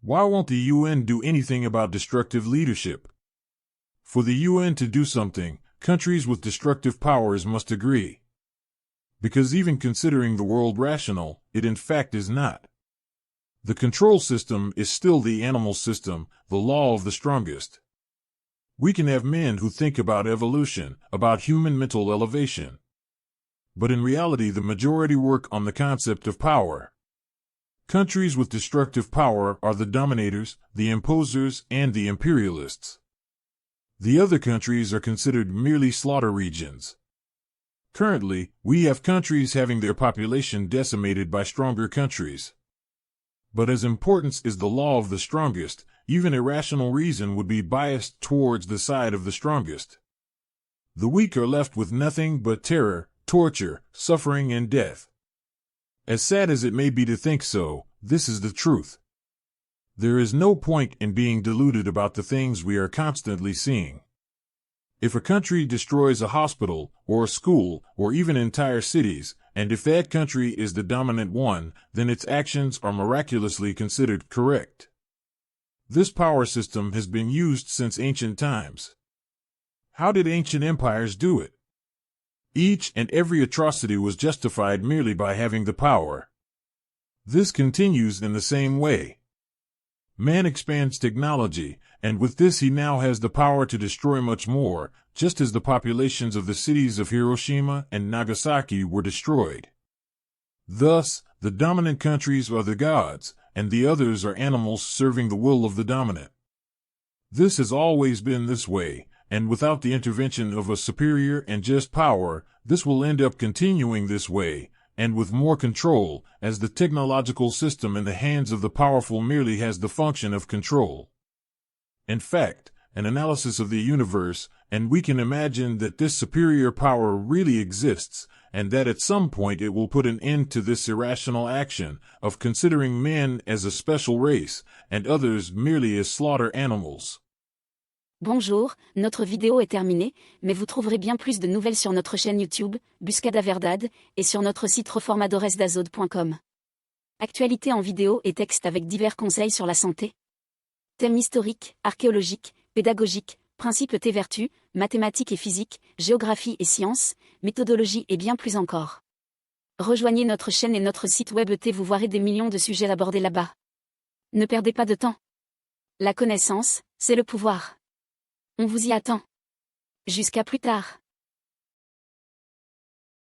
Why won't the UN do anything about destructive leadership? For the UN to do something, countries with destructive powers must agree. Because even considering the world rational, it in fact is not. The control system is still the animal system, the law of the strongest. We can have men who think about evolution, about human mental elevation. But in reality, the majority work on the concept of power. Countries with destructive power are the dominators, the imposers, and the imperialists. The other countries are considered merely slaughter regions. Currently, we have countries having their population decimated by stronger countries. But as important is the law of the strongest, even irrational reason would be biased towards the side of the strongest. The weak are left with nothing but terror, torture, suffering, and death. As sad as it may be to think so, this is the truth. There is no point in being deluded about the things we are constantly seeing. If a country destroys a hospital, or a school, or even entire cities, and if that country is the dominant one, then its actions are miraculously considered correct. This power system has been used since ancient times. How did ancient empires do it? Each and every atrocity was justified merely by having the power. This continues in the same way. Man expands technology, and with this he now has the power to destroy much more, just as the populations of the cities of Hiroshima and Nagasaki were destroyed. Thus, the dominant countries are the gods, and the others are animals serving the will of the dominant. This has always been this way, and without the intervention of a superior and just power, this will end up continuing this way, and with more control, as the technological system in the hands of the powerful merely has the function of control. In fact, an analysis of the universe, and we can imagine that this superior power really exists, and that at some point it will put an end to this irrational action of considering men as a special race, and others merely as slaughter animals. Bonjour, notre vidéo est terminée, mais vous trouverez bien plus de nouvelles sur notre chaîne YouTube, Buscada Verdad, et sur notre site reformadoresdazode.com. Actualité en vidéo et texte avec divers conseils sur la santé. Thèmes historiques, archéologiques, pédagogiques, principes et vertus, mathématiques et physique, géographie et sciences, méthodologie et bien plus encore. Rejoignez notre chaîne et notre site web vous verrez des millions de sujets abordés là-bas. Ne perdez pas de temps. La connaissance, c'est le pouvoir. On vous y attend. Jusqu'à plus tard.